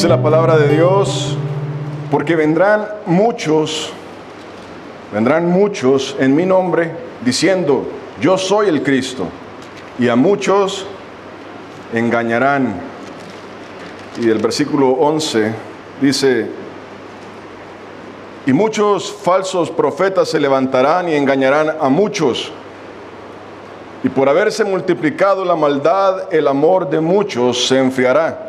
Dice la palabra de Dios, porque vendrán muchos en mi nombre, diciendo, yo soy el Cristo, y a muchos engañarán. Y el versículo 11 dice, y muchos falsos profetas se levantarán y engañarán a muchos. Y por haberse multiplicado la maldad, el amor de muchos se enfriará.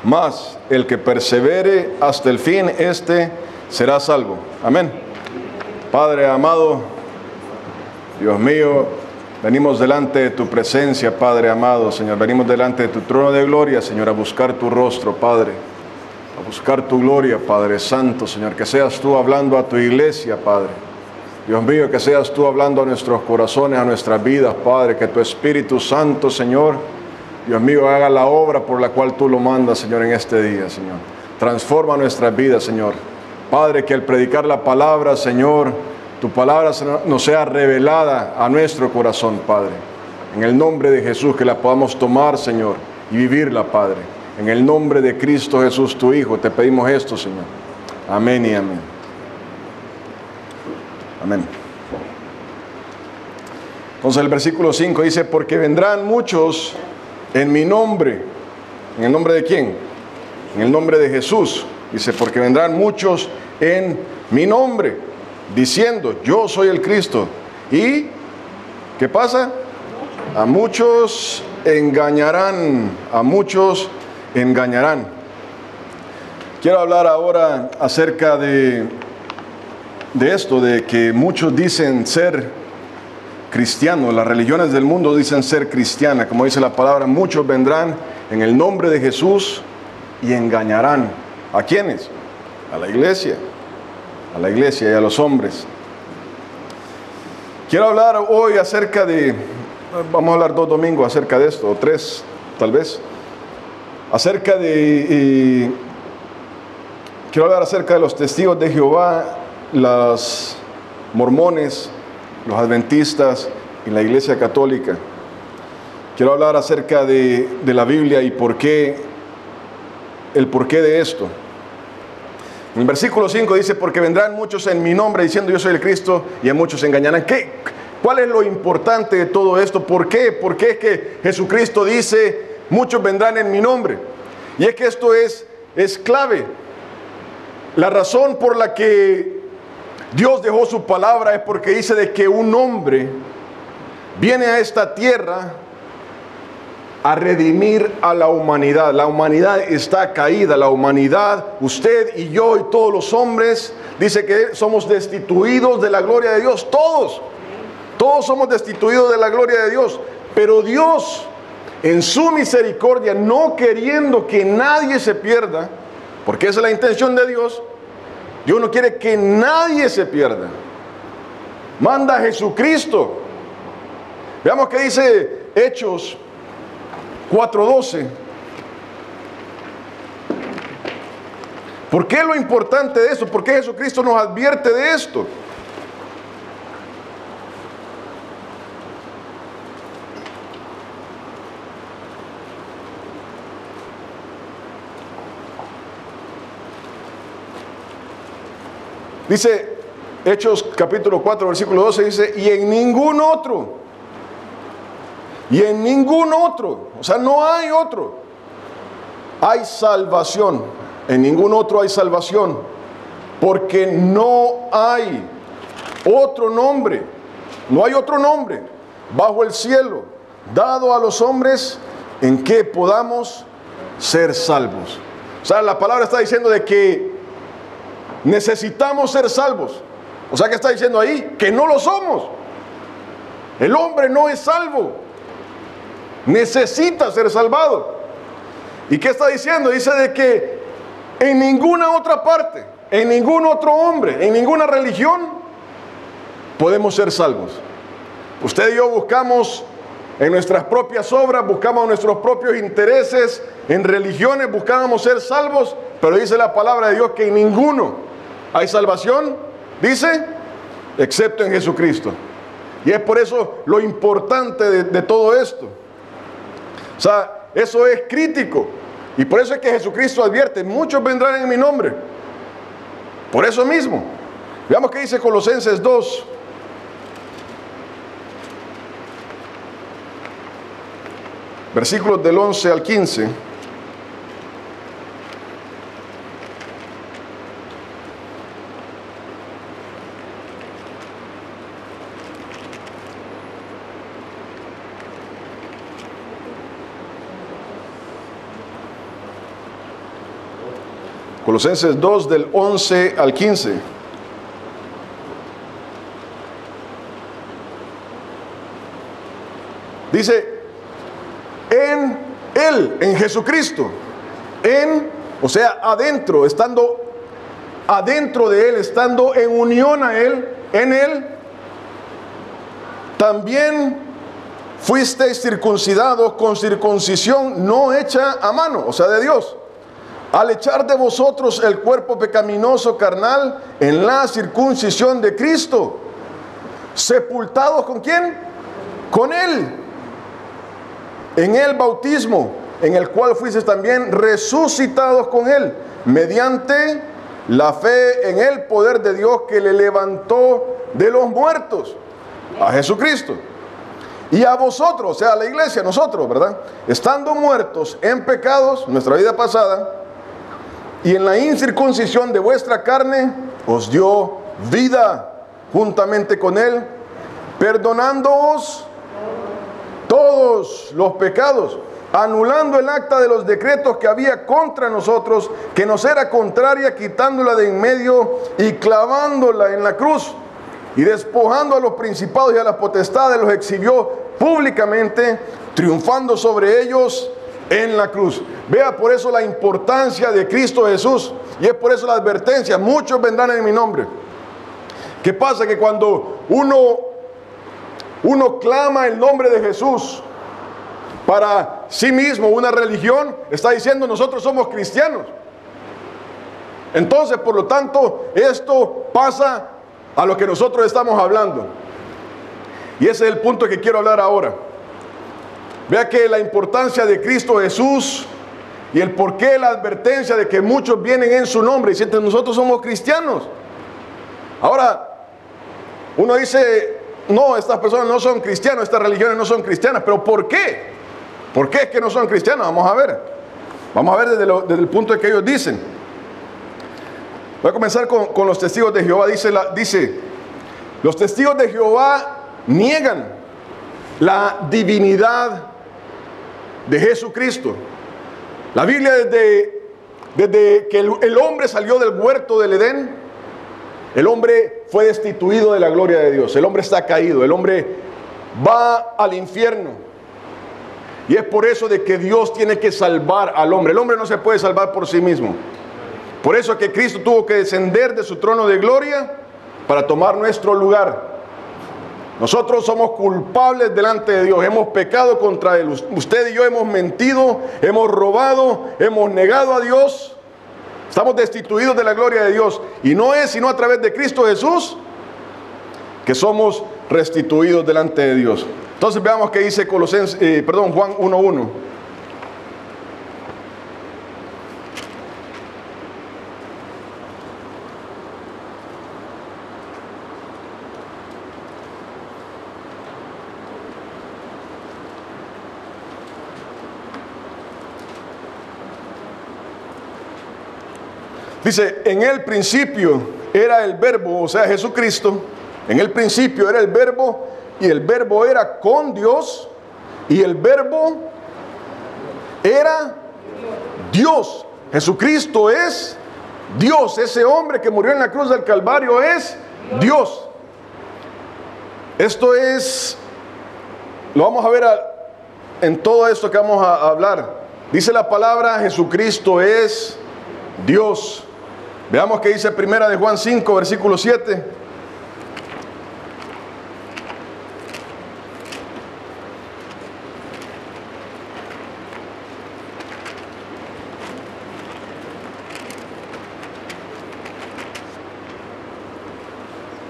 Mas el que persevere hasta el fin, este será salvo. Amén. Padre amado, Dios mío, venimos delante de tu presencia, Padre amado, Señor. Venimos delante de tu trono de gloria, Señor, a buscar tu rostro, Padre. A buscar tu gloria, Padre Santo, Señor. Que seas tú hablando a tu iglesia, Padre. Dios mío, que seas tú hablando a nuestros corazones, a nuestras vidas, Padre. Que tu Espíritu Santo, Señor, Dios mío, haga la obra por la cual tú lo mandas, Señor, en este día, Señor. Transforma nuestras vidas, Señor. Padre, que al predicar la palabra, Señor, tu palabra nos sea revelada a nuestro corazón, Padre. En el nombre de Jesús, que la podamos tomar, Señor, y vivirla, Padre. En el nombre de Cristo Jesús, tu Hijo, te pedimos esto, Señor. Amén y amén. Amén. Entonces el versículo 5 dice, porque vendrán muchos en mi nombre. ¿En el nombre de quién? En el nombre de Jesús. Dice, porque vendrán muchos en mi nombre, diciendo, yo soy el Cristo. ¿Y qué pasa? A muchos engañarán, a muchos engañarán. Quiero hablar ahora acerca de esto, de que muchos dicen ser cristianos. Las religiones del mundo dicen ser cristianas. Como dice la palabra, muchos vendrán en el nombre de Jesús y engañarán. ¿A quiénes? A la iglesia y a los hombres. Quiero hablar hoy acerca de, vamos a hablar 2 domingos acerca de esto, o 3 tal vez, acerca de, quiero hablar acerca de los testigos de Jehová, los mormones, los adventistas y la iglesia católica. Quiero hablar acerca de la Biblia y el porqué de esto. En el versículo 5 dice, porque vendrán muchos en mi nombre diciendo yo soy el Cristo y a muchos engañarán. ¿Cuál es lo importante de todo esto? ¿Por qué? ¿Por qué es que Jesucristo dice muchos vendrán en mi nombre? Y es que esto es clave. La razón por la que Dios dejó su palabra es porque dice de que un hombre viene a esta tierra a redimir a la humanidad. La humanidad está caída, la humanidad, usted y yo y todos los hombres, dice que somos destituidos de la gloria de Dios, todos somos destituidos de la gloria de Dios, pero Dios en su misericordia, no queriendo que nadie se pierda, porque esa es la intención de Dios, Dios no quiere que nadie se pierda, manda a Jesucristo. Veamos qué dice Hechos 4:12. ¿Por qué lo importante de esto? ¿Por qué Jesucristo nos advierte de esto? Dice Hechos capítulo 4 versículo 12, dice, y en ningún otro, o sea, no hay otro, hay salvación, en ningún otro hay salvación, porque no hay otro nombre, no hay otro nombre bajo el cielo dado a los hombres en que podamos ser salvos. O sea, la palabra está diciendo de que necesitamos ser salvos. O sea, que está diciendo ahí que no lo somos. El hombre no es salvo, necesita ser salvado. ¿Y qué está diciendo? Dice de que en ninguna otra parte, en ningún otro hombre, en ninguna religión podemos ser salvos. Usted y yo buscamos en nuestras propias obras, buscamos nuestros propios intereses, en religiones buscábamos ser salvos, pero dice la palabra de Dios que en ninguno hay salvación, dice, excepto en Jesucristo. Y es por eso lo importante de todo esto. O sea, eso es crítico. Y por eso es que Jesucristo advierte, muchos vendrán en mi nombre. Por eso mismo. Veamos qué dice Colosenses 2. Versículos del 11 al 15. Colosenses 2 del 11 al 15. Dice, en Él, en Jesucristo, o sea, adentro, estando adentro de Él, estando en unión a Él, en Él, también fuisteis circuncidados con circuncisión no hecha a mano, o sea, de Dios, al echar de vosotros el cuerpo pecaminoso carnal en la circuncisión de Cristo, sepultados ¿con quién? Con Él, en el bautismo, en el cual fuisteis también resucitados con Él, mediante la fe en el poder de Dios que le levantó de los muertos, a Jesucristo. Y a vosotros, o sea, a la iglesia, nosotros, ¿verdad? Estando muertos en pecados, nuestra vida pasada, y en la incircuncisión de vuestra carne, os dio vida juntamente con Él, perdonándoos todos los pecados, anulando el acta de los decretos que había contra nosotros, que nos era contraria, quitándola de en medio y clavándola en la cruz, y despojando a los principados y a las potestades, los exhibió públicamente, triunfando sobre ellos en la cruz. Vea por eso la importancia de Cristo Jesús, y es por eso la advertencia, muchos vendrán en mi nombre. ¿Qué pasa? Que cuando uno clama el nombre de Jesús para sí mismo, una religión, está diciendo nosotros somos cristianos. Entonces, por lo tanto, esto pasa a lo que nosotros estamos hablando. Y ese es el punto que quiero hablar ahora. Vea que la importancia de Cristo Jesús y el porqué, la advertencia de que muchos vienen en su nombre y dicen nosotros somos cristianos. Ahora, uno dice, no, estas personas no son cristianos, estas religiones no son cristianas, pero ¿por qué? ¿Por qué es que no son cristianos? Vamos a ver desde el punto de que ellos dicen. Voy a comenzar con los testigos de Jehová. Dice, los testigos de Jehová niegan la divinidad de Jesucristo. La Biblia desde que el hombre salió del huerto del Edén, el hombre fue destituido de la gloria de Dios. El hombre está caído, el hombre va al infierno. Y es por eso de que Dios tiene que salvar al hombre. El hombre no se puede salvar por sí mismo. Por eso que Cristo tuvo que descender de su trono de gloria para tomar nuestro lugar. Nosotros somos culpables delante de Dios, hemos pecado contra Él. Usted y yo hemos mentido, hemos robado, hemos negado a Dios. Estamos destituidos de la gloria de Dios. Y no es sino a través de Cristo Jesús que somos restituidos delante de Dios. Entonces veamos qué dice Juan 1:1. Dice, en el principio era el verbo, o sea, Jesucristo. En el principio era el verbo, y el verbo era con Dios, y el verbo era Dios. Jesucristo es Dios. Ese hombre que murió en la cruz del Calvario es Dios. Esto es, lo vamos a ver en todo esto que vamos a hablar. Dice la palabra, Jesucristo es Dios. Veamos qué dice primera de Juan 5, versículo 7.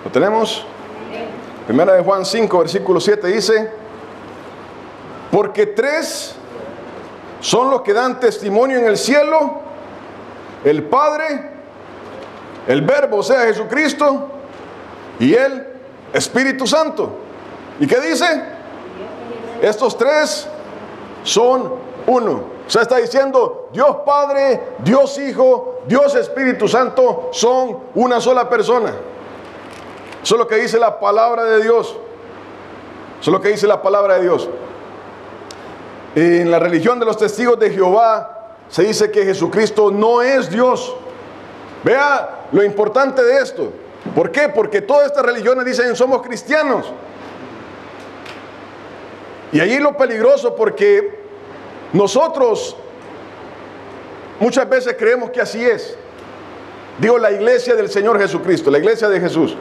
¿Lo tenemos? Primera de Juan 5, versículo 7 dice, porque tres son los que dan testimonio en el cielo, el Padre, el Verbo, o sea, Jesucristo, y el Espíritu Santo. ¿Y qué dice? Estos tres son uno. O sea, está diciendo Dios Padre, Dios Hijo, Dios Espíritu Santo son una sola persona. Eso es lo que dice la palabra de Dios. Eso es lo que dice la palabra de Dios. En la religión de los testigos de Jehová se dice que Jesucristo no es Dios. Vea lo importante de esto. ¿Por qué? Porque todas estas religiones dicen somos cristianos. Y allí lo peligroso, porque nosotros muchas veces creemos que así es. Digo, la iglesia del Señor Jesucristo, la iglesia de Jesús,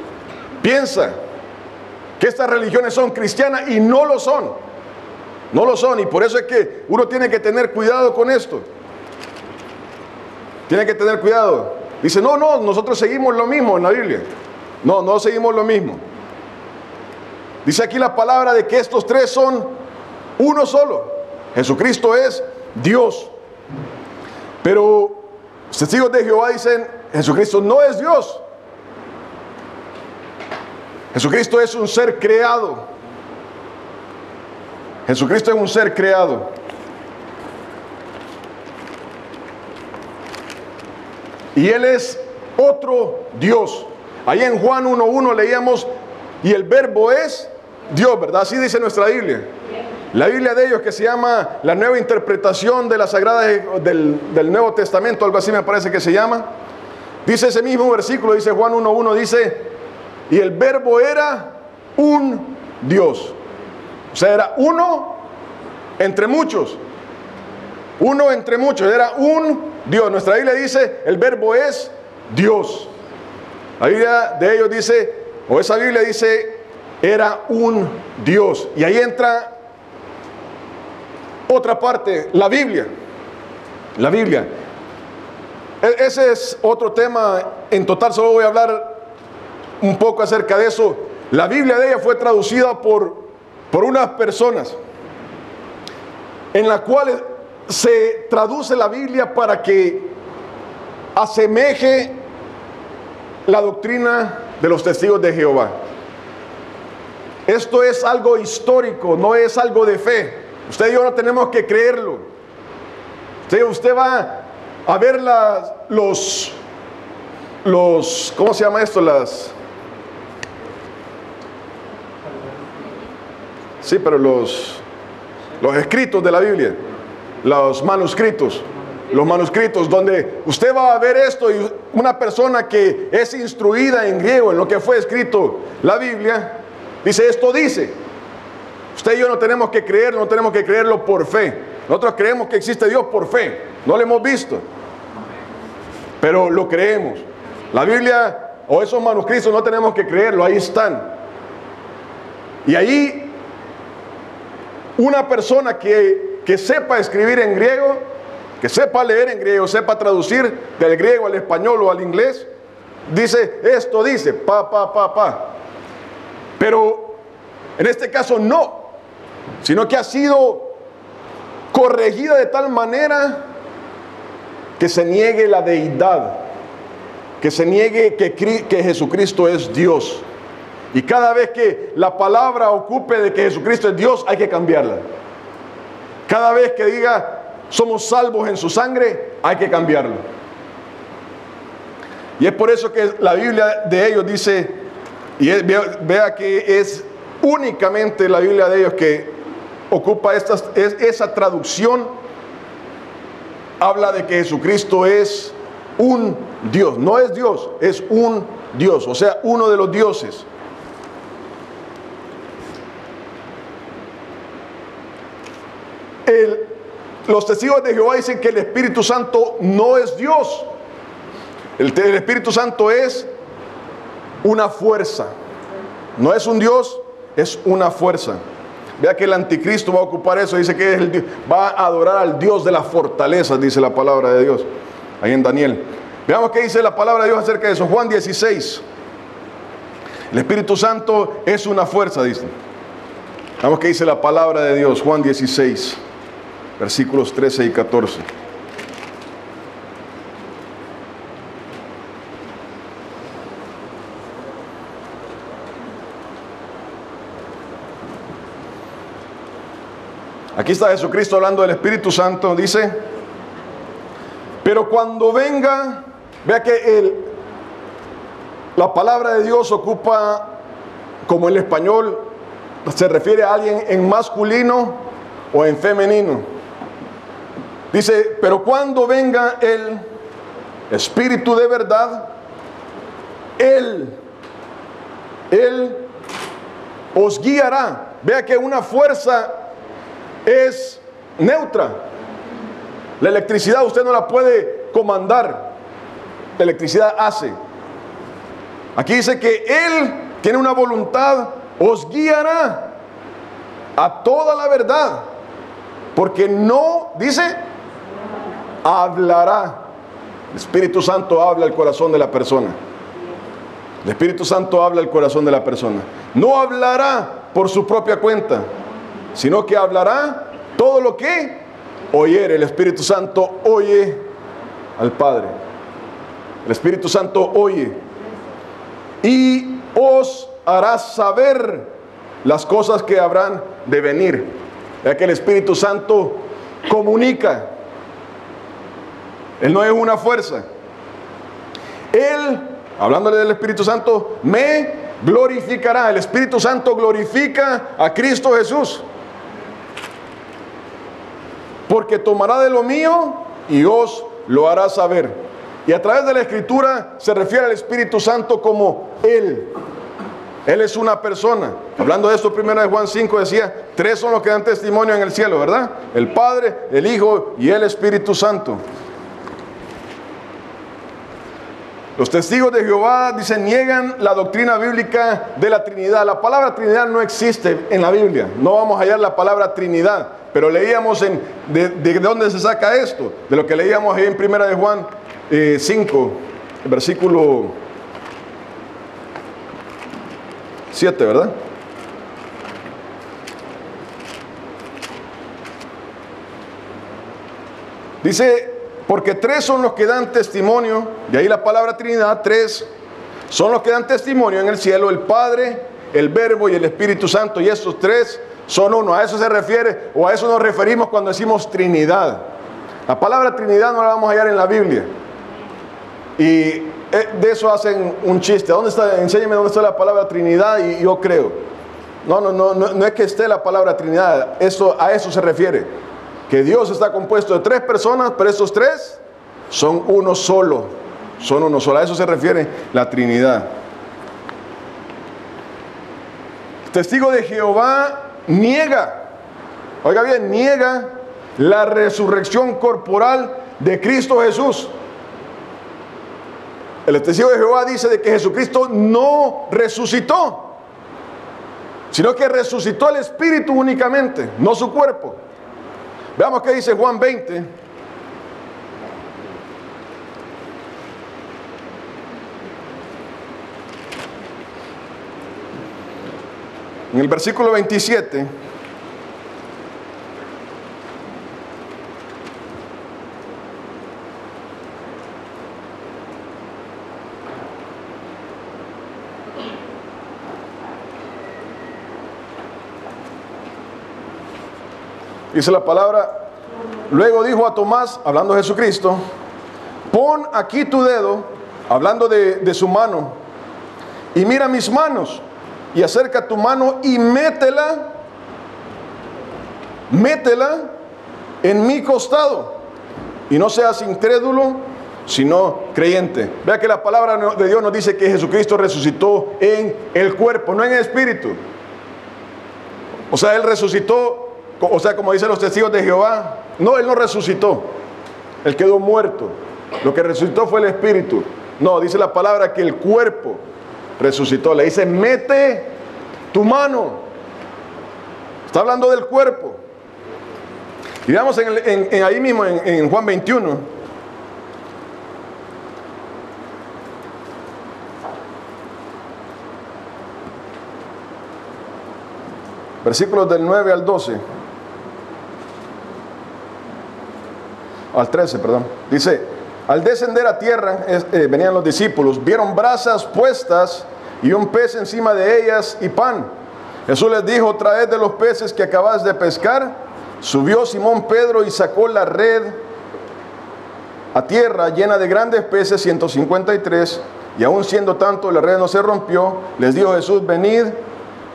piensa que estas religiones son cristianas y no lo son. No lo son, y por eso es que uno tiene que tener cuidado con esto. Tiene que tener cuidado. Dice, no, nosotros seguimos lo mismo en la Biblia. No seguimos lo mismo. Dice aquí la palabra de que estos tres son uno solo. Jesucristo es Dios. Pero los testigos de Jehová dicen, Jesucristo no es Dios. Jesucristo es un ser creado. Jesucristo es un ser creado. Y Él es otro Dios. Ahí en Juan 1:1 leíamos, y el Verbo es Dios, ¿verdad? Así dice nuestra Biblia. La Biblia de ellos, que se llama la Nueva Interpretación de la Sagrada del Nuevo Testamento, algo así me parece que se llama. Dice ese mismo versículo, dice Juan 1:1, dice, y el Verbo era un Dios. O sea, era uno entre muchos. Uno entre muchos, era un Dios. Nuestra Biblia dice, el Verbo es Dios. La Biblia de ellos dice, o esa Biblia dice, era un Dios. Y ahí entra otra parte, la Biblia. La Biblia. Ese es otro tema. En total solo voy a hablar un poco acerca de eso. La Biblia de ella fue traducida por unas personas, en la cual se traduce la Biblia para que asemeje la doctrina de los testigos de Jehová. Esto es algo histórico, no es algo de fe. Usted y yo no tenemos que creerlo. Usted va a ver los ¿cómo se llama esto? Sí, pero los escritos de la Biblia, los manuscritos, donde usted va a ver esto, y una persona que es instruida en griego, en lo que fue escrito la Biblia, dice, esto dice. Usted y yo no tenemos que creerlo, no tenemos que creerlo por fe. Nosotros creemos que existe Dios por fe, no lo hemos visto, pero lo creemos. La Biblia o esos manuscritos no tenemos que creerlo, ahí están. Y ahí una persona que sepa escribir en griego, que sepa leer en griego, sepa traducir del griego al español o al inglés, dice, esto dice, pero en este caso no, sino que ha sido corregida de tal manera que se niegue la deidad, que se niegue que Jesucristo es Dios. Y cada vez que la palabra ocupe de que Jesucristo es Dios, hay que cambiarla. Cada vez que diga somos salvos en su sangre, hay que cambiarlo. Y es por eso que la Biblia de ellos dice, y vea que es únicamente la Biblia de ellos que ocupa esa traducción, habla de que Jesucristo es un Dios. No es Dios, es un Dios, o sea, uno de los dioses. Los testigos de Jehová dicen que el Espíritu Santo no es Dios. El Espíritu Santo es una fuerza. No es un Dios, es una fuerza. Vea que el anticristo va a ocupar eso. Dice que es el Dios, va a adorar al Dios de las fortalezas, dice la palabra de Dios. Ahí en Daniel. Veamos qué dice la palabra de Dios acerca de eso. Juan 16. El Espíritu Santo es una fuerza, dice. Veamos qué dice la palabra de Dios. Juan 16. versículos 13 y 14. Aquí está Jesucristo hablando del Espíritu Santo, dice: pero cuando venga, vea que la palabra de Dios ocupa, como el español, se refiere a alguien en masculino o en femenino. Dice: pero cuando venga el Espíritu de verdad, Él os guiará. Vea que una fuerza es neutra. La electricidad usted no la puede comandar. La electricidad hace. Aquí dice que Él tiene una voluntad, os guiará a toda la verdad. Porque no, dice, hablará. El Espíritu Santo habla al corazón de la persona. El Espíritu Santo habla al corazón de la persona. No hablará por su propia cuenta, sino que hablará todo lo que oyere. El Espíritu Santo oye al Padre. El Espíritu Santo oye y os hará saber las cosas que habrán de venir. Ya que el Espíritu Santo comunica. Él no es una fuerza. Él, hablándole del Espíritu Santo, me glorificará. El Espíritu Santo glorifica a Cristo Jesús. Porque tomará de lo mío y os lo hará saber. Y a través de la Escritura se refiere al Espíritu Santo como Él. Él es una persona. Hablando de esto, 1 Juan 5 decía: 3 son los que dan testimonio en el cielo, ¿verdad? El Padre, el Hijo y el Espíritu Santo. Los testigos de Jehová, dicen, niegan la doctrina bíblica de la Trinidad. La palabra Trinidad no existe en la Biblia. No vamos a hallar la palabra Trinidad. Pero leíamos de dónde se saca esto. De lo que leíamos ahí en 1 Juan 5, versículo 7, ¿verdad? Dice: porque 3 son los que dan testimonio, de ahí la palabra Trinidad, 3 son los que dan testimonio en el cielo: el Padre, el Verbo y el Espíritu Santo. Y esos 3 son uno. A eso se refiere, o a eso nos referimos cuando decimos Trinidad. La palabra Trinidad no la vamos a hallar en la Biblia. Y de eso hacen un chiste. ¿Dónde está? Enséñeme dónde está la palabra Trinidad y yo creo. No es que esté la palabra Trinidad. A eso se refiere. Que Dios está compuesto de 3 personas, pero esos 3 son uno solo. Son uno solo. A eso se refiere la Trinidad. El testigo de Jehová niega, oiga bien, niega la resurrección corporal de Cristo Jesús. El testigo de Jehová dice de que Jesucristo no resucitó, sino que resucitó el Espíritu únicamente, no su cuerpo. Veamos qué dice Juan 20. En el versículo 27. Dice la palabra: luego dijo a Tomás, hablando de Jesucristo: pon aquí tu dedo, hablando de su mano, y mira mis manos, y acerca tu mano y métela en mi costado, y no seas incrédulo, sino creyente. Vea que la palabra de Dios nos dice que Jesucristo resucitó en el cuerpo, no en el espíritu. O sea, Él resucitó. O sea, como dicen los testigos de Jehová, no, Él no resucitó, Él quedó muerto. Lo que resucitó fue el espíritu. No, dice la palabra que el cuerpo resucitó. Le dice: mete tu mano. Está hablando del cuerpo. Y veamos ahí mismo en Juan 21. Versículos del 9 al 12. al 13, perdón. Dice, al descender a tierra, venían los discípulos, vieron brasas puestas y un pez encima de ellas y pan. Jesús les dijo, traed de los peces que acabáis de pescar. Subió Simón Pedro y sacó la red a tierra llena de grandes peces, 153, y aún siendo tanto la red no se rompió. Les dijo Jesús, venid,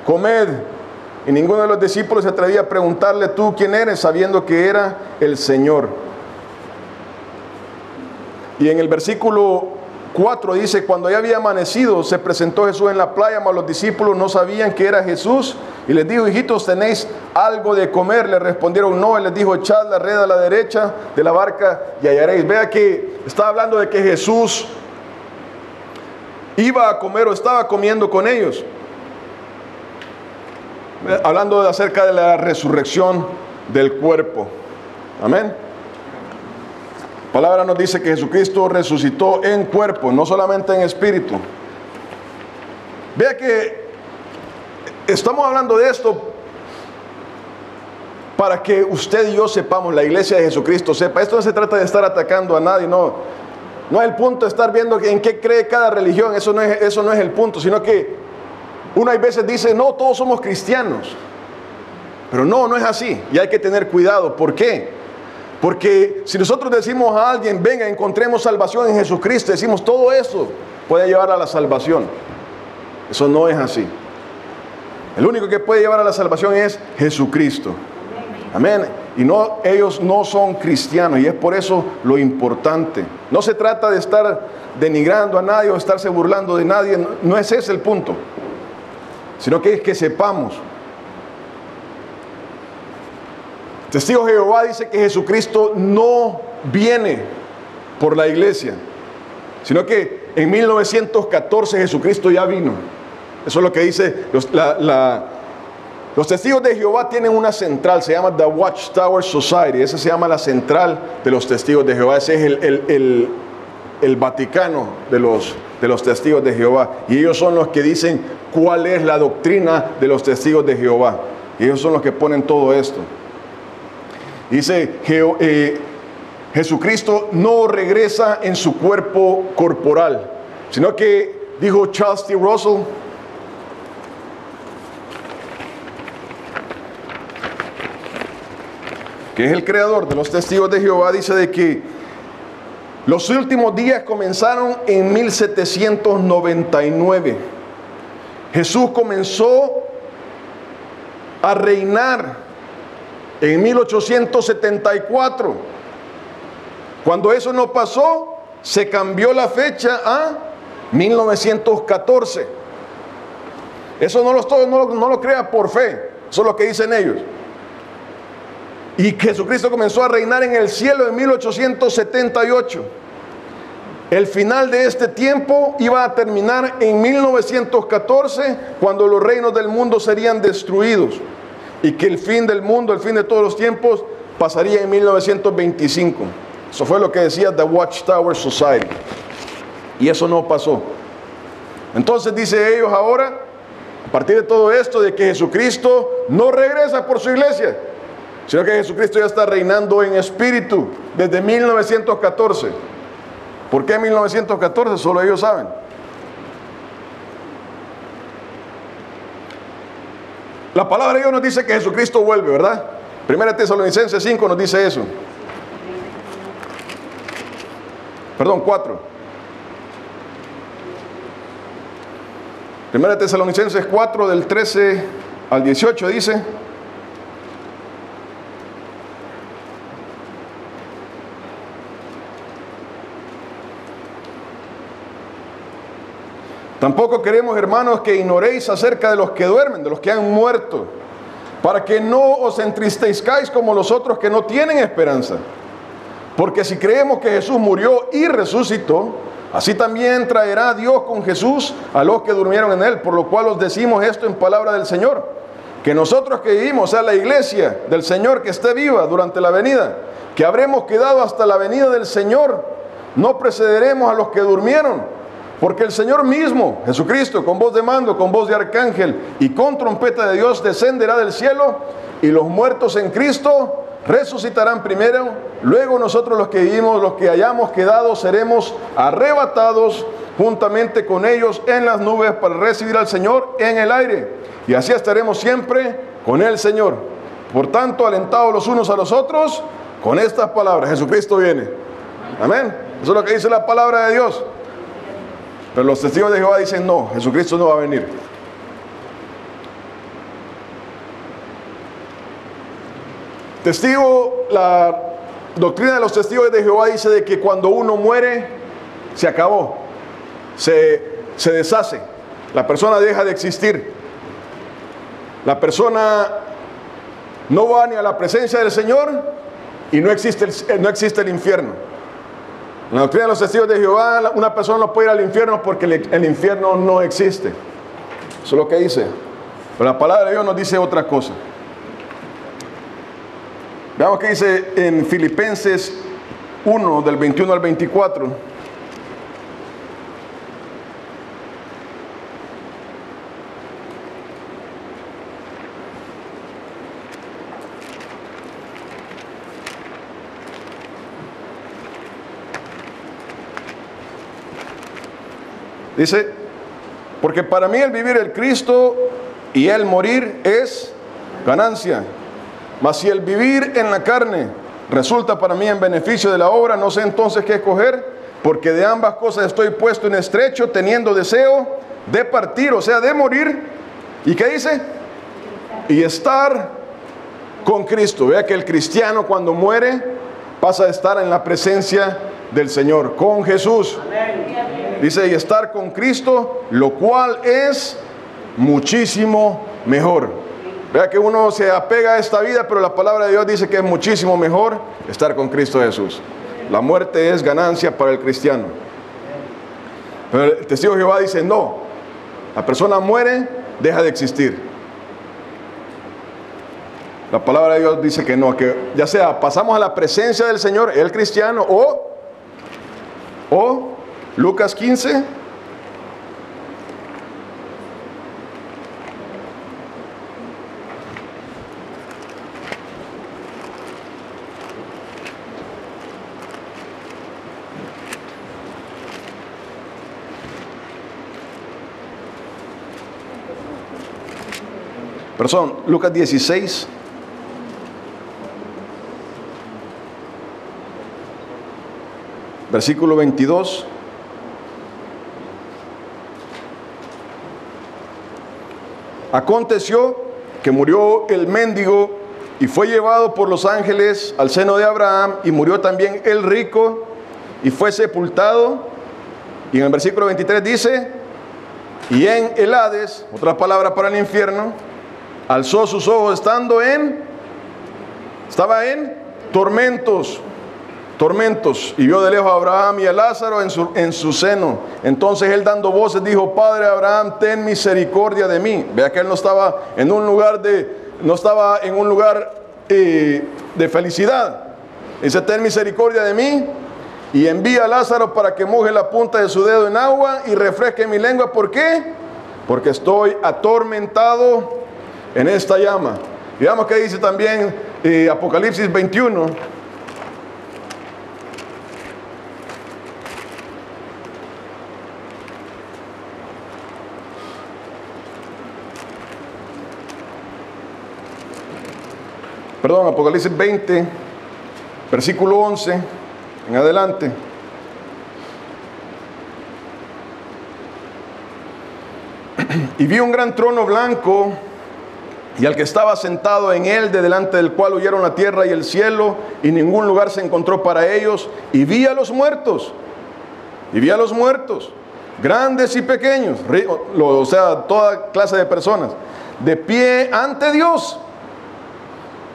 comed. Y ninguno de los discípulos se atrevía a preguntarle, ¿tú quién eres?, sabiendo que era el Señor. Y en el versículo 4 dice, cuando ya había amanecido, se presentó Jesús en la playa, mas los discípulos no sabían que era Jesús. Y les dijo, hijitos, ¿tenéis algo de comer? Le respondieron, no. Él les dijo, echad la red a la derecha de la barca y hallaréis. Vea que está hablando de que Jesús iba a comer o estaba comiendo con ellos. Hablando acerca de la resurrección del cuerpo. Amén. La palabra nos dice que Jesucristo resucitó en cuerpo, no solamente en espíritu. Vea que estamos hablando de esto para que usted y yo sepamos, la iglesia de Jesucristo sepa. Esto no se trata de estar atacando a nadie, no es el punto de estar viendo en qué cree cada religión. Eso no es el punto, sino que uno a veces dice, no, todos somos cristianos. Pero no es así. Y hay que tener cuidado. ¿Por qué? Porque si nosotros decimos a alguien, venga, encontremos salvación en Jesucristo, decimos todo eso puede llevar a la salvación. Eso no es así. El único que puede llevar a la salvación es Jesucristo. Amén. Y ellos no son cristianos, y es por eso lo importante. No se trata de estar denigrando a nadie o estarse burlando de nadie. No es ese el punto, sino que es que sepamos. Testigo de Jehová dice que Jesucristo no viene por la iglesia, sino que en 1914 Jesucristo ya vino. Eso es lo que dice los testigos de Jehová. Tienen una central, se llama The Watchtower Society. Esa se llama la central de los testigos de Jehová. Ese es el Vaticano de los testigos de Jehová. Y ellos son los que dicen cuál es la doctrina de los testigos de Jehová. Y ellos son los que ponen todo esto. Dice, Jesucristo no regresa en su cuerpo corporal, sino que, dijo Charles T. Russell, que es el creador de los testigos de Jehová, dice de que los últimos días comenzaron en 1799. Jesús comenzó a reinar en 1874. Cuando eso no pasó, se cambió la fecha a 1914. Eso no lo crea por fe, eso es lo que dicen ellos. Y Jesucristo comenzó a reinar en el cielo en 1878. El final de este tiempo iba a terminar en 1914, cuando los reinos del mundo serían destruidos. Y que el fin del mundo, el fin de todos los tiempos, pasaría en 1925. Eso fue lo que decía The Watchtower Society. Y eso no pasó. Entonces dice ellos ahora, a partir de todo esto, de que Jesucristo no regresa por su iglesia, sino que Jesucristo ya está reinando en espíritu desde 1914. ¿Por qué 1914? Solo ellos saben. La palabra de Dios nos dice que Jesucristo vuelve, ¿verdad? 1 Tesalonicenses 5 nos dice eso. Perdón, 4. 1 Tesalonicenses 4 del 13 al 18 dice: tampoco queremos, hermanos, que ignoréis acerca de los que duermen, de los que han muerto, para que no os entristezcáis como los otros que no tienen esperanza. Porque si creemos que Jesús murió y resucitó, así también traerá Dios con Jesús a los que durmieron en él. Por lo cual os decimos esto en palabra del Señor, que nosotros que vivimos, o sea, la iglesia del Señor que esté viva durante la venida, que habremos quedado hasta la venida del Señor, no precederemos a los que durmieron. Porque el Señor mismo, Jesucristo, con voz de mando, con voz de arcángel y con trompeta de Dios, descenderá del cielo, y los muertos en Cristo resucitarán primero, luego nosotros los que vivimos, los que hayamos quedado, seremos arrebatados juntamente con ellos en las nubes para recibir al Señor en el aire. Y así estaremos siempre con el Señor. Por tanto, alentados los unos a los otros con estas palabras: Jesucristo viene. Amén. Eso es lo que dice la palabra de Dios. Pero los testigos de Jehová dicen: no, Jesucristo no va a venir. La doctrina de los testigos de Jehová dice de que cuando uno muere, se acabó, se deshace, la persona deja de existir, la persona no va ni a la presencia del Señor y no existe el infierno. En la doctrina de los testigos de Jehová, una persona no puede ir al infierno porque el infierno no existe. Eso es lo que dice. Pero la palabra de Dios nos dice otra cosa. Veamos qué dice en Filipenses 1, del 21 al 24. Dice: porque para mí el vivir es Cristo y el morir es ganancia. Mas si el vivir en la carne resulta para mí en beneficio de la obra, no sé entonces qué escoger, porque de ambas cosas estoy puesto en estrecho, teniendo deseo de partir, o sea, de morir. ¿Y qué dice? Y estar con Cristo. Vea que el cristiano cuando muere pasa a estar en la presencia del Señor, con Jesús. Dice: y estar con Cristo, lo cual es muchísimo mejor. Vea que uno se apega a esta vida, pero la palabra de Dios dice que es muchísimo mejor estar con Cristo Jesús. La muerte es ganancia para el cristiano. Pero el testigo de Jehová dice: no, la persona muere, deja de existir. La palabra de Dios dice que no, que ya sea pasamos a la presencia del Señor, el cristiano, o Lucas 15, Lucas 16, versículo 22. Aconteció que murió el mendigo y fue llevado por los ángeles al seno de Abraham, y murió también el rico y fue sepultado. Y en el versículo 23 dice: y en el Hades, otra palabra para el infierno, alzó sus ojos estaba en tormentos, y vio de lejos a Abraham y a Lázaro en su seno. Entonces él, dando voces, dijo: Padre Abraham, ten misericordia de mí. Vea que él no estaba en un lugar de felicidad. Dice: ten misericordia de mí y envía a Lázaro para que moje la punta de su dedo en agua y refresque mi lengua. ¿Por qué? Porque estoy atormentado en esta llama. Y veamos que dice también Apocalipsis 21. Apocalipsis 20, versículo 11 en adelante. Y vi un gran trono blanco, y al que estaba sentado en él, de delante del cual huyeron la tierra y el cielo, y ningún lugar se encontró para ellos. Y vi a los muertos, grandes y pequeños, o sea, toda clase de personas, de pie ante Dios.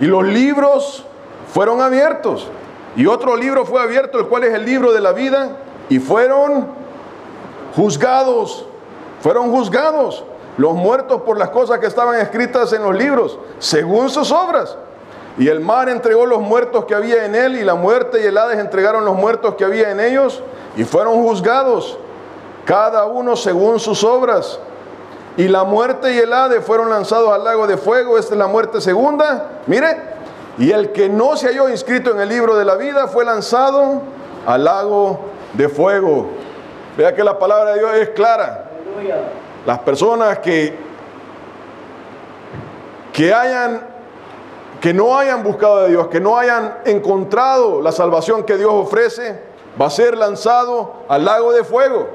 Y los libros fueron abiertos, y otro libro fue abierto, el cual es el libro de la vida, y fueron juzgados los muertos por las cosas que estaban escritas en los libros, según sus obras. Y el mar entregó los muertos que había en él, y la muerte y el Hades entregaron los muertos que había en ellos, y fueron juzgados, cada uno según sus obras. Y la muerte y el Hades fueron lanzados al lago de fuego. Esta es la muerte segunda. Mire, Y el que no se halló inscrito en el libro de la vida fue lanzado al lago de fuego. Vea que la palabra de Dios es clara. Las personas que no hayan buscado de Dios, que no hayan encontrado la salvación que Dios ofrece, va a ser lanzado al lago de fuego.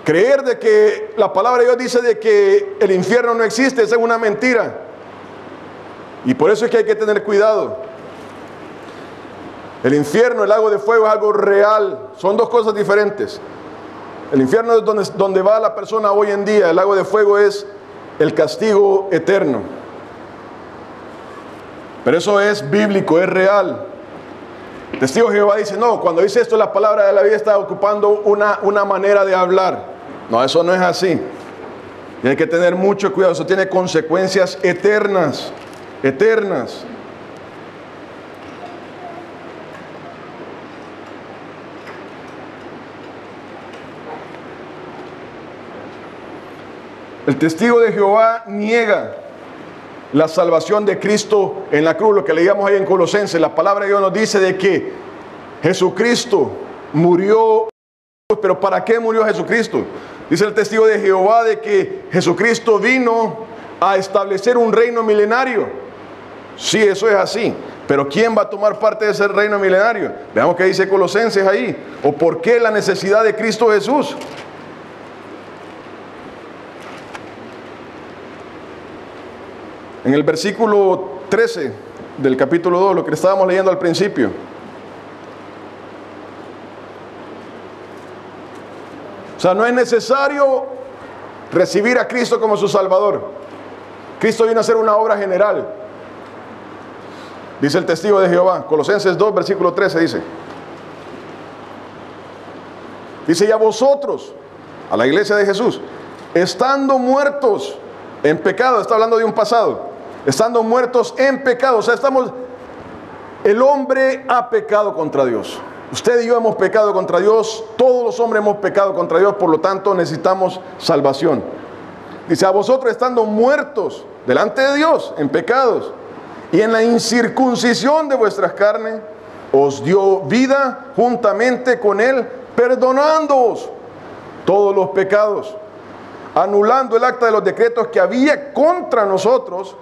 Creer de que la palabra de Dios dice de que el infierno no existe, esa es una mentira. Y por eso es que hay que tener cuidado. El infierno, el lago de fuego es algo real. Son dos cosas diferentes. El infierno es donde va la persona hoy en día. El lago de fuego es el castigo eterno. Pero eso es bíblico, es real. El testigo de Jehová dice, no, cuando dice esto la palabra de la vida está ocupando una manera de hablar. No, eso no es así. Y hay que tener mucho cuidado. Eso tiene consecuencias eternas. Eternas. El testigo de Jehová niega la salvación de Cristo en la cruz, lo que leíamos ahí en Colosenses. La palabra de Dios nos dice de que Jesucristo murió. Pero ¿para qué murió Jesucristo? Dice el testigo de Jehová de que Jesucristo vino a establecer un reino milenario. Sí, eso es así. Pero ¿quién va a tomar parte de ese reino milenario? Veamos qué dice Colosenses ahí. ¿O por qué la necesidad de Cristo Jesús? En el versículo 13 del capítulo 2, lo que estábamos leyendo al principio. O sea, no es necesario recibir a Cristo como su Salvador. Cristo vino a hacer una obra general. Dice el testigo de Jehová, Colosenses 2, versículo 13, dice, y a vosotros, a la iglesia de Jesús, estando muertos en pecado, está hablando de un pasado, estando muertos en pecado, o sea, el hombre ha pecado contra Dios. Usted y yo hemos pecado contra Dios, todos los hombres hemos pecado contra Dios, por lo tanto necesitamos salvación. Dice, a vosotros estando muertos delante de Dios en pecados y en la incircuncisión de vuestras carnes, os dio vida juntamente con Él, perdonándoos todos los pecados, anulando el acta de los decretos que había contra nosotros,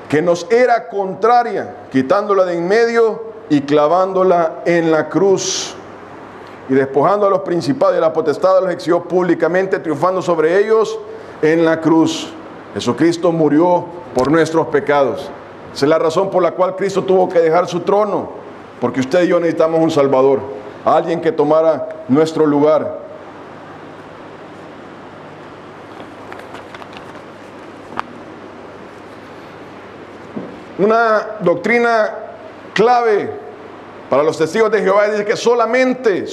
que nos era contraria, quitándola de en medio y clavándola en la cruz. Y despojando a los principados y a la potestad, los exhibió públicamente, triunfando sobre ellos en la cruz. Jesucristo murió por nuestros pecados. Esa es la razón por la cual Cristo tuvo que dejar su trono, porque usted y yo necesitamos un Salvador, alguien que tomara nuestro lugar. Una doctrina clave para los testigos de Jehová dice que solamente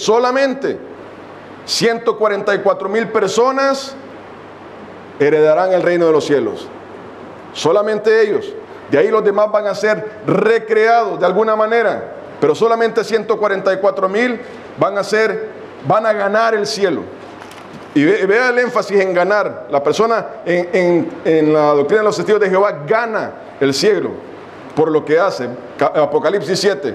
144,000 personas heredarán el reino de los cielos. Solamente ellos. De ahí los demás van a ser recreados de alguna manera, pero solamente 144,000 van a ganar el cielo. Y vea el énfasis en ganar. La persona en la doctrina de los testigos de Jehová gana el cielo por lo que hace. Apocalipsis 7.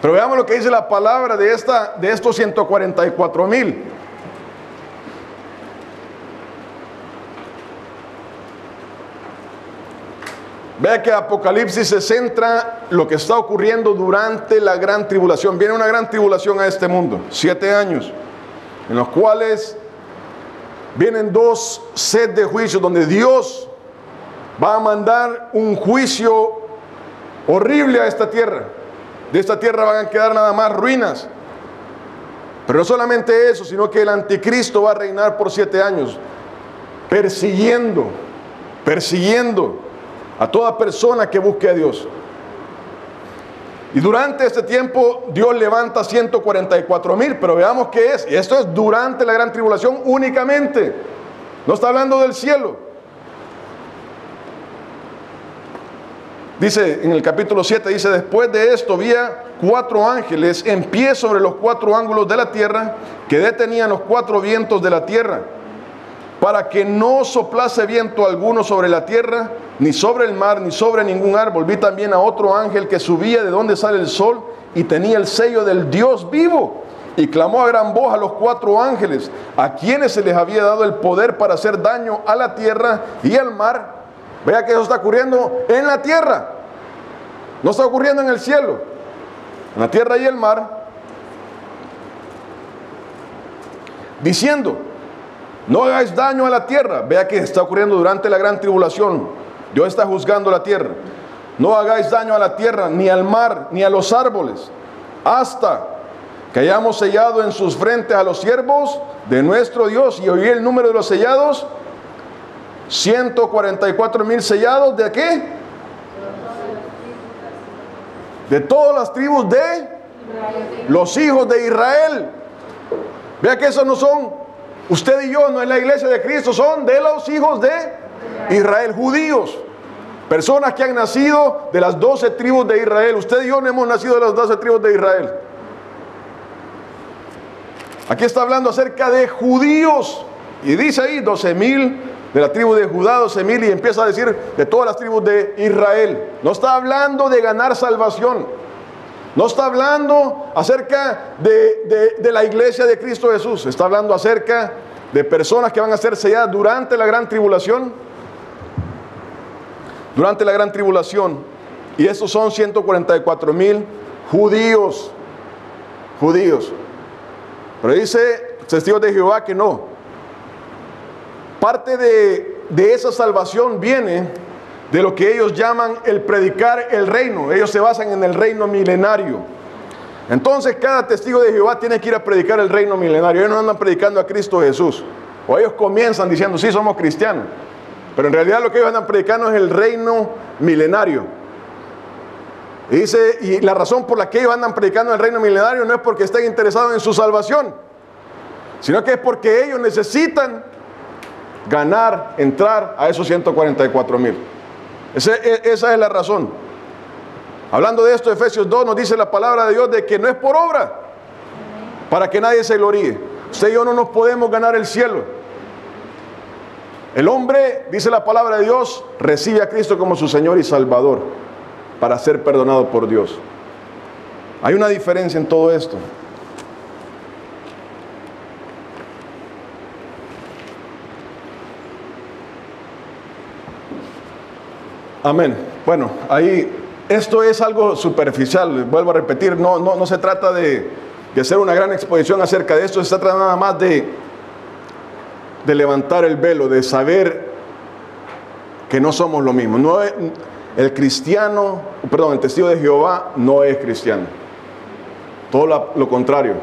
Pero veamos lo que dice la palabra de estos 144,000. Vea que Apocalipsis se centra en lo que está ocurriendo durante la gran tribulación. Viene una gran tribulación a este mundo, 7 años, en los cuales vienen 2 sets de juicios, donde Dios va a mandar un juicio horrible a esta tierra. De esta tierra van a quedar nada más ruinas. Pero no solamente eso, sino que el anticristo va a reinar por 7 años, persiguiendo a toda persona que busque a Dios. Y durante este tiempo Dios levanta 144,000, pero veamos qué es. Y esto es durante la gran tribulación únicamente. No está hablando del cielo. Dice en el capítulo 7, dice, después de esto vi a 4 ángeles en pie sobre los 4 ángulos de la tierra, que detenían los 4 vientos de la tierra, para que no soplase viento alguno sobre la tierra, ni sobre el mar, ni sobre ningún árbol. Vi también a otro ángel que subía de donde sale el sol y tenía el sello del Dios vivo. Y clamó a gran voz a los 4 ángeles, a quienes se les había dado el poder para hacer daño a la tierra y al mar. Vea que eso está ocurriendo en la tierra, no está ocurriendo en el cielo, en la tierra y el mar, diciendo: no hagáis daño a la tierra. Vea que está ocurriendo durante la gran tribulación. Dios está juzgando la tierra. No hagáis daño a la tierra, ni al mar, ni a los árboles, hasta que hayamos sellado en sus frentes a los siervos de nuestro Dios. Y oí el número de los sellados: 144,000 sellados. ¿De qué? De todas las tribus de los hijos de Israel. Vea que esos no son usted y yo, no es la iglesia de Cristo, son de los hijos de Israel, judíos, personas que han nacido de las 12 tribus de Israel. Usted y yo no hemos nacido de las 12 tribus de Israel. Aquí está hablando acerca de judíos, y dice ahí 12,000 de la tribu de Judá, 12,000, y empieza a decir de todas las tribus de Israel. No está hablando de ganar salvación, no está hablando acerca de la iglesia de Cristo Jesús, está hablando acerca de personas que van a ser selladas durante la gran tribulación. Durante la gran tribulación, y estos son 144,000 judíos. Pero dice testigos de Jehová que no. Parte de esa salvación viene de lo que ellos llaman el predicar el reino. Ellos se basan en el reino milenario. Entonces cada testigo de Jehová tiene que ir a predicar el reino milenario. Ellos no andan predicando a Cristo Jesús. O ellos comienzan diciendo: sí, somos cristianos. Pero en realidad lo que ellos andan predicando es el reino milenario. Y dice, y la razón por la que ellos andan predicando el reino milenario no es porque estén interesados en su salvación, sino que es porque ellos necesitan ganar, entrar a esos 144,000. Esa es la razón. Hablando de esto, Efesios 2 nos dice la palabra de Dios de que no es por obra, para que nadie se gloríe. Usted y yo no nos podemos ganar el cielo. El hombre, dice la palabra de Dios, recibe a Cristo como su Señor y Salvador para ser perdonado por Dios. Hay una diferencia en todo esto. Amén. Bueno, ahí esto es algo superficial, vuelvo a repetir, no se trata de hacer una gran exposición acerca de esto, se trata nada más de levantar el velo, de saber que no somos lo mismo. No es, el testigo de Jehová no es cristiano. Todo lo contrario.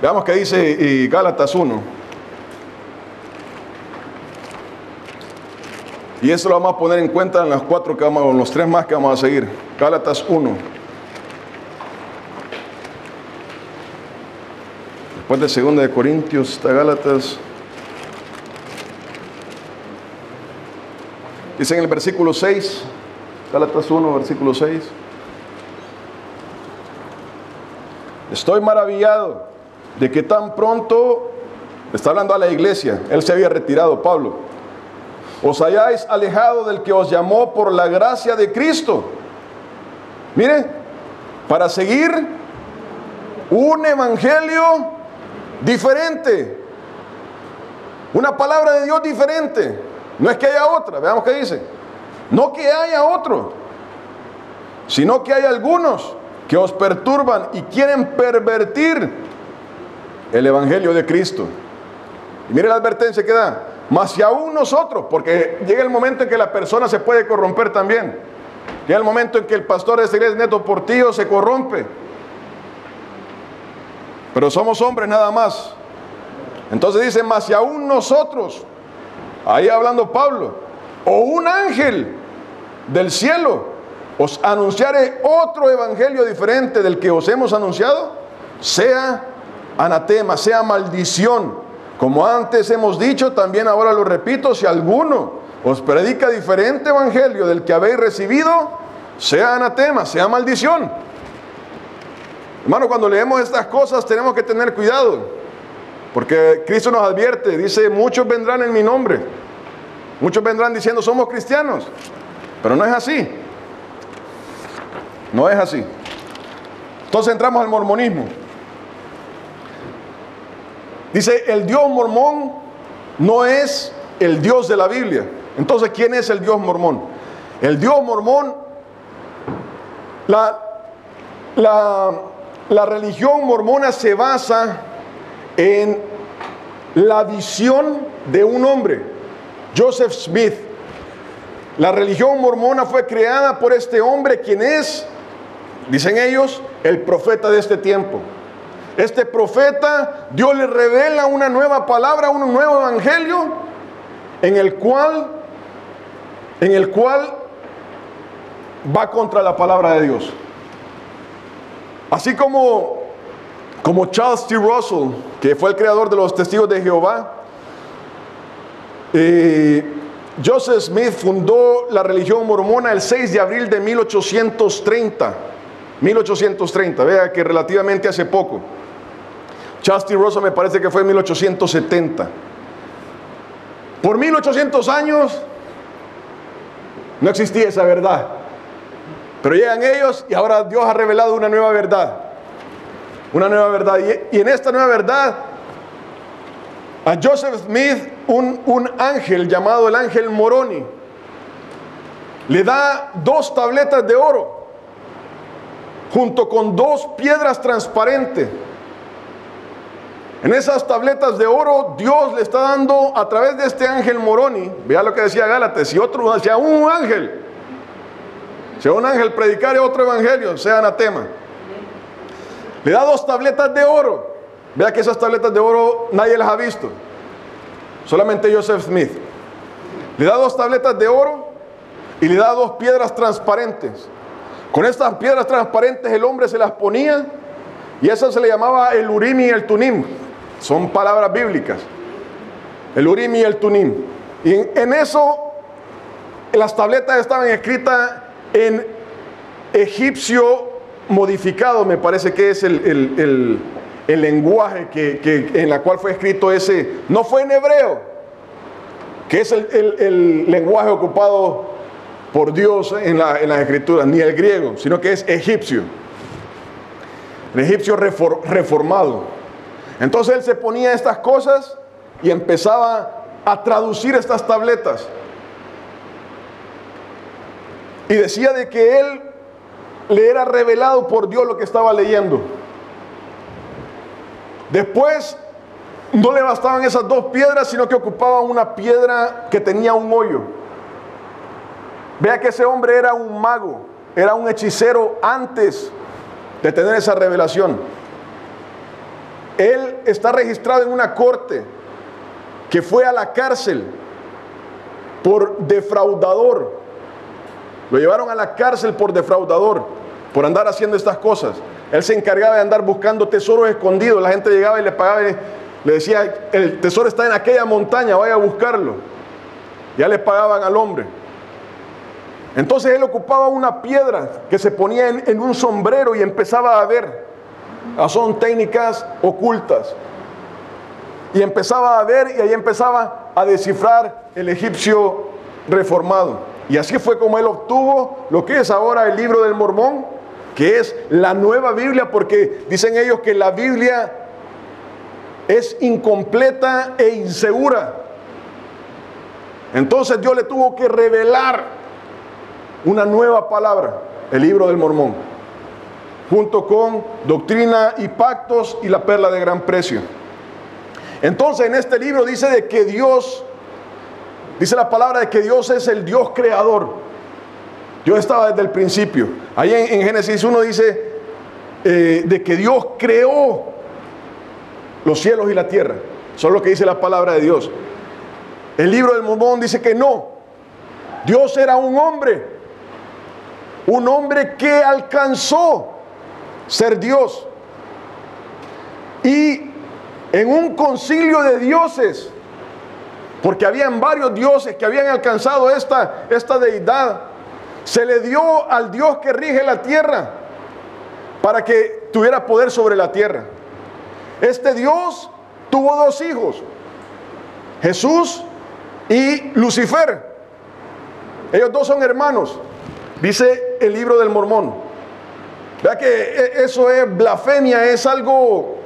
Veamos qué dice Gálatas 1. Y eso lo vamos a poner en cuenta en los 3 más que vamos a seguir. Gálatas 1. Después de 2 de Corintios está Gálatas. Dice en el versículo 6, Gálatas 1, versículo 6. Estoy maravillado de que tan pronto, está hablando a la iglesia, él se había retirado, Pablo, os hayáis alejado del que os llamó por la gracia de Cristo. Mire, para seguir un evangelio diferente, una palabra de Dios diferente. No es que haya otra, veamos qué dice. No que haya otro, sino que hay algunos que os perturban y quieren pervertir el evangelio de Cristo. Y mire la advertencia que da. Mas si aún nosotros, porque llega el momento en que la persona se puede corromper también. Llega el momento en que el pastor de esta iglesia, Neto Portillo, se corrompe. Pero somos hombres nada más. Entonces dice, mas si aún nosotros, ahí hablando Pablo, o un ángel del cielo os anunciare otro evangelio diferente del que os hemos anunciado, sea anatema, sea maldición. Como antes hemos dicho, también ahora lo repito, si alguno os predica diferente evangelio del que habéis recibido, sea anatema, sea maldición. Hermano, cuando leemos estas cosas tenemos que tener cuidado. Porque Cristo nos advierte, dice, muchos vendrán en mi nombre. Muchos vendrán diciendo, somos cristianos. Pero no es así. No es así. Entonces entramos al mormonismo. Dice, el Dios mormón no es el Dios de la Biblia. Entonces, ¿quién es el Dios mormón? El Dios mormón, la religión mormona se basa en la visión de un hombre, Joseph Smith. La religión mormona fue creada por este hombre, quien es, dicen ellos, el profeta de este tiempo. Este profeta, Dios le revela una nueva palabra, un nuevo evangelio, en el cual va contra la palabra de Dios. Así como Charles T. Russell, que fue el creador de los Testigos de Jehová, Joseph Smith fundó la religión mormona el 6 de abril de 1830. 1830, vea que relativamente hace poco. Charles T. Russell me parece que fue en 1870. Por 1800 años no existía esa verdad. Pero llegan ellos y ahora Dios ha revelado una nueva verdad. Una nueva verdad. Y en esta nueva verdad, a Joseph Smith, un ángel llamado el ángel Moroni, le da 2 tabletas de oro, junto con 2 piedras transparentes. En esas tabletas de oro, Dios le está dando a través de este ángel Moroni, vea lo que decía Gálatas, si otro decía un ángel, si un ángel predicara otro evangelio, sea anatema. Le da 2 tabletas de oro. Vea que esas tabletas de oro nadie las ha visto, solamente Joseph Smith. Le da 2 tabletas de oro y le da 2 piedras transparentes. Con estas piedras transparentes el hombre se las ponía, y eso se le llamaba el Urim y el Tumim. Son palabras bíblicas, el Urim y el Tumim. Y en eso las tabletas estaban escritas en egipcio modificado, me parece que es el lenguaje en la cual fue escrito ese. No fue en hebreo, que es el lenguaje ocupado por Dios en las escrituras, ni el griego, sino que es egipcio. El egipcio reformado. Entonces él se ponía estas cosas y empezaba a traducir estas tabletas. Y decía de que él le era revelado por Dios lo que estaba leyendo. Después no le bastaban esas 2 piedras, sino que ocupaba una piedra que tenía un hoyo. Vea que ese hombre era un mago, era un hechicero antes de tener esa revelación. Él está registrado en una corte que fue a la cárcel por defraudador. Lo llevaron a la cárcel por defraudador, por andar haciendo estas cosas. Él se encargaba de andar buscando tesoros escondidos. La gente llegaba y le pagaba y le decía, el tesoro está en aquella montaña, vaya a buscarlo. Ya le pagaban al hombre. Entonces él ocupaba una piedra que se ponía en un sombrero y empezaba a ver. Son técnicas ocultas. Y empezaba a ver, y ahí empezaba a descifrar el egipcio reformado. Y así fue como él obtuvo lo que es ahora el libro del Mormón, que es la nueva Biblia, porque dicen ellos que la Biblia es incompleta e insegura. Entonces Dios le tuvo que revelar una nueva palabra, el libro del Mormón, junto con Doctrina y Pactos y la Perla de Gran Precio. Entonces en este libro dice de que Dios, dice la palabra de que Dios es el Dios creador. Dios estaba desde el principio. Ahí en Génesis 1 dice de que Dios creó los cielos y la tierra. Eso es lo que dice la palabra de Dios. El libro del Mormón dice que no. Dios era un hombre que alcanzó ser Dios. Y en un concilio de dioses, porque habían varios dioses que habían alcanzado esta deidad, se le dio al Dios que rige la tierra para que tuviera poder sobre la tierra. Este Dios tuvo dos hijos, Jesús y Lucifer. Ellos dos son hermanos, dice el libro del Mormón. Vea que eso es blasfemia, es algo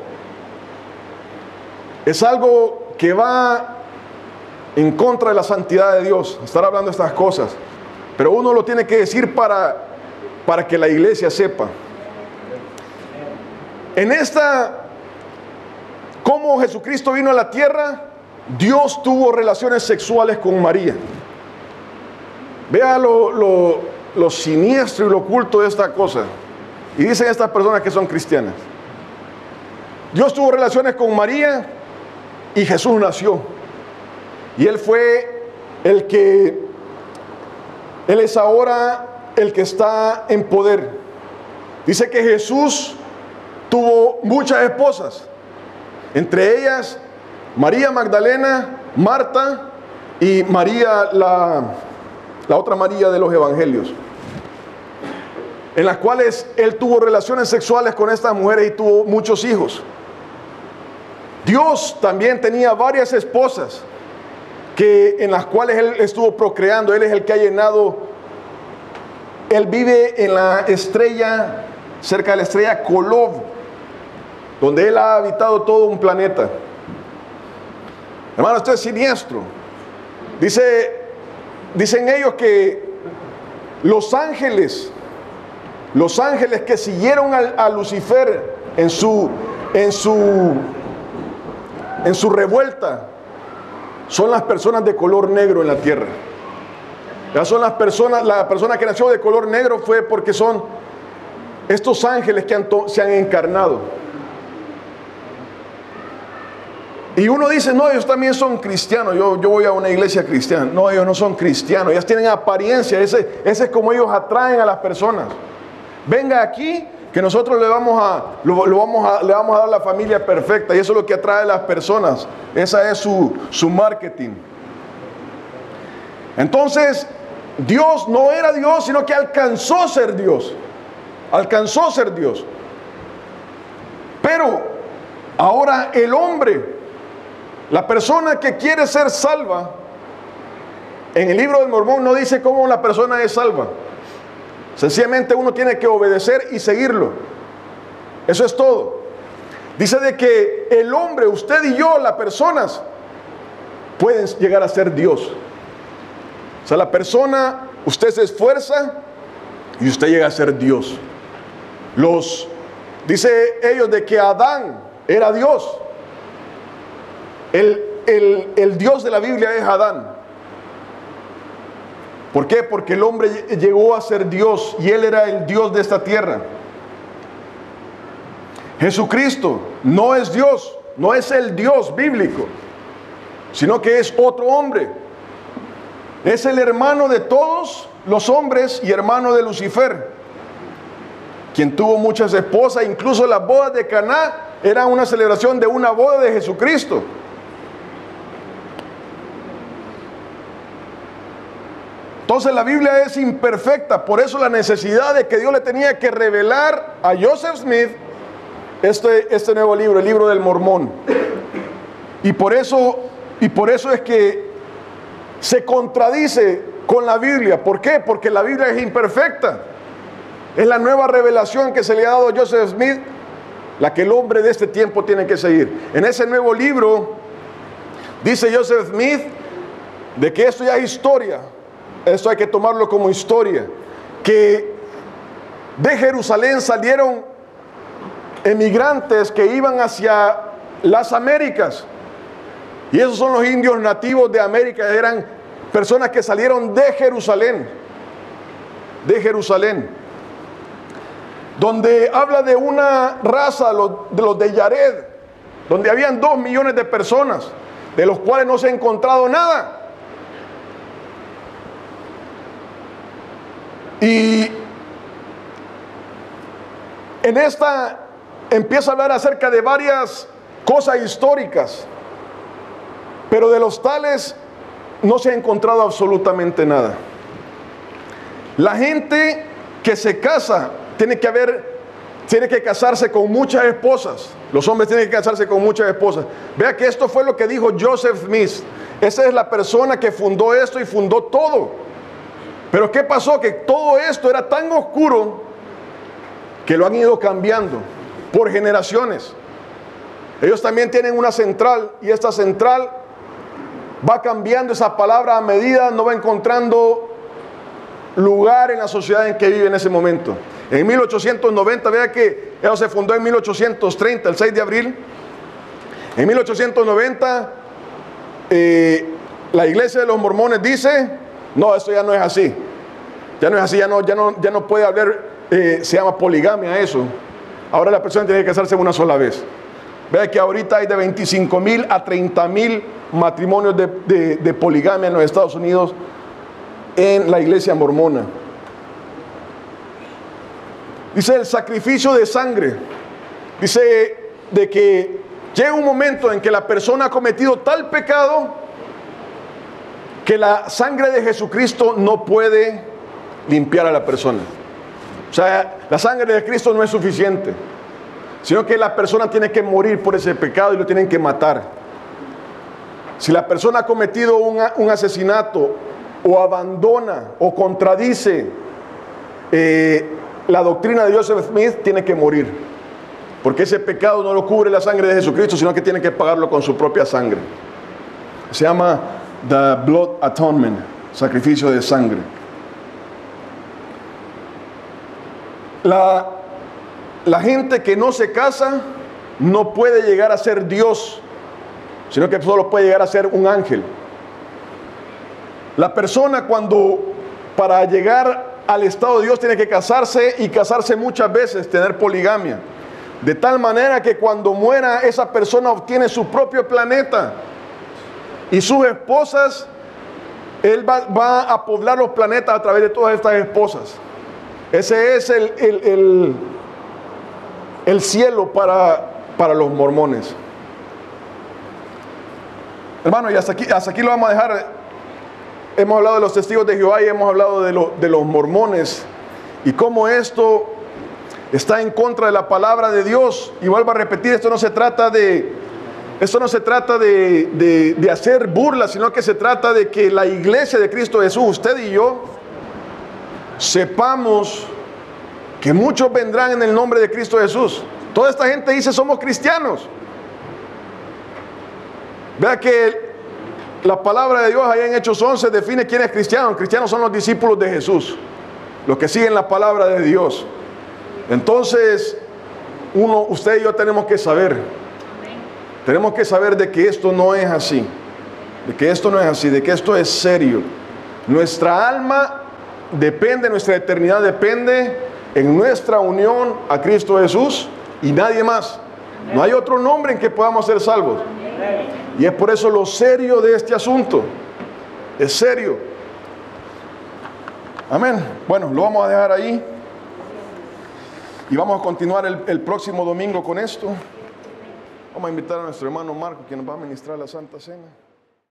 que va en contra de la santidad de Dios, estar hablando de estas cosas. Pero uno lo tiene que decir para que la iglesia sepa. En cómo Jesucristo vino a la tierra, Dios tuvo relaciones sexuales con María. Vea lo siniestro y lo oculto de esta cosa. Y dicen estas personas que son cristianas. Dios tuvo relaciones con María y Jesús nació. Y Él fue Él es ahora el que está en poder. Dice que Jesús tuvo muchas esposas. Entre ellas, María Magdalena, Marta y María, la otra María de los evangelios, en las cuales Él tuvo relaciones sexuales con estas mujeres y tuvo muchos hijos. Dios también tenía varias esposas en las cuales Él estuvo procreando. Él es el que ha llenado. Él vive en la estrella, cerca de la estrella Kolob, donde Él ha habitado todo un planeta. Hermano, esto es siniestro. Dicen ellos que los ángeles que siguieron a Lucifer en su revuelta, son las personas de color negro en la tierra. Ya son la persona que nació de color negro fue porque son estos ángeles que se han encarnado. Y uno dice, no, ellos también son cristianos, yo voy a una iglesia cristiana. No, ellos no son cristianos, ellos tienen apariencia, ese es como ellos atraen a las personas. Venga aquí, que nosotros le vamos a dar la familia perfecta, y eso es lo que atrae a las personas. Esa es su marketing. Entonces, Dios no era Dios, sino que alcanzó a ser Dios. Alcanzó a ser Dios. Pero ahora el hombre, la persona que quiere ser salva, en el libro del Mormón no dice cómo la persona es salva. Sencillamente uno tiene que obedecer y seguirlo. Eso es todo. Dice de que el hombre, usted y yo, las personas, pueden llegar a ser Dios. O sea, la persona, usted se esfuerza y usted llega a ser Dios. Dice ellos de que Adán era Dios. El Dios de la Biblia es Adán. ¿Por qué? Porque el hombre llegó a ser Dios y Él era el Dios de esta tierra. Jesucristo no es Dios, no es el Dios bíblico, sino que es otro hombre. Es el hermano de todos los hombres y hermano de Lucifer, quien tuvo muchas esposas. Incluso las bodas de Caná eran una celebración de una boda de Jesucristo. Entonces la Biblia es imperfecta, por eso la necesidad de que Dios le tenía que revelar a Joseph Smith este nuevo libro, el libro del Mormón. Y por eso es que se contradice con la Biblia. ¿Por qué? Porque la Biblia es imperfecta. Es la nueva revelación que se le ha dado a Joseph Smith, la que el hombre de este tiempo tiene que seguir. En ese nuevo libro dice Joseph Smith de que esto ya es historia. Esto hay que tomarlo como historia, que de Jerusalén salieron emigrantes que iban hacia las Américas, y esos son los indios nativos de América. Eran personas que salieron de Jerusalén, donde habla de una raza, de los de Yared, donde habían 2 millones de personas, de los cuales no se ha encontrado nada. Y en esta empieza a hablar acerca de varias cosas históricas, pero de los tales no se ha encontrado absolutamente nada. La gente que se casa tiene que casarse con muchas esposas. Los hombres tienen que casarse con muchas esposas. Vea que esto fue lo que dijo Joseph Smith. Esa es la persona que fundó esto y fundó todo. Pero ¿qué pasó? Que todo esto era tan oscuro que lo han ido cambiando por generaciones. Ellos también tienen una central, y esta central va cambiando esa palabra a medida, no va encontrando lugar en la sociedad en que vive en ese momento. En 1890, vea que eso se fundó en 1830, el 6 de abril. En 1890, la iglesia de los mormones dice, no, esto ya no es así. Ya no es así, ya no puede haber, se llama poligamia eso. Ahora la persona tiene que casarse una sola vez. Vea que ahorita hay de 25,000 a 30,000 matrimonios de poligamia en los Estados Unidos en la iglesia mormona. Dice el sacrificio de sangre. Dice de que llega un momento en que la persona ha cometido tal pecado que la sangre de Jesucristo no puede limpiar a la persona. O sea, la sangre de Cristo no es suficiente, sino que la persona tiene que morir por ese pecado y lo tienen que matar. Si la persona ha cometido un asesinato o abandona o contradice la doctrina de Joseph Smith, tiene que morir, porque ese pecado no lo cubre la sangre de Jesucristo, sino que tiene que pagarlo con su propia sangre. Se llama The Blood Atonement, sacrificio de sangre. La gente que no se casa no puede llegar a ser Dios, sino que solo puede llegar a ser un ángel. La persona para llegar al estado de Dios tiene que casarse, y casarse muchas veces, tener poligamia, de tal manera que cuando muera esa persona obtiene su propio planeta y sus esposas, él va a poblar los planetas a través de todas estas esposas. Ese es el cielo para los mormones. Hermano, y hasta aquí lo vamos a dejar. Hemos hablado de los testigos de Jehová y hemos hablado de los mormones y cómo esto está en contra de la palabra de Dios. Y vuelvo a repetir, esto no se trata de hacer burla, sino que se trata de que la iglesia de Cristo Jesús, usted y yo, sepamos que muchos vendrán en el nombre de Cristo Jesús. Toda esta gente dice somos cristianos. Vea que la palabra de Dios allá en Hechos 11 define quién es cristiano. Cristianos son los discípulos de Jesús, los que siguen la palabra de Dios. Entonces, usted y yo tenemos que saber de que esto no es así, de que esto es serio. Nuestra alma depende, nuestra eternidad depende en nuestra unión a Cristo Jesús y nadie más. No hay otro nombre en que podamos ser salvos. Y es por eso lo serio de este asunto. Es serio. Amén. Bueno, lo vamos a dejar ahí. Y vamos a continuar el próximo domingo con esto. Vamos a invitar a nuestro hermano Marco, quien nos va a ministrar la Santa Cena.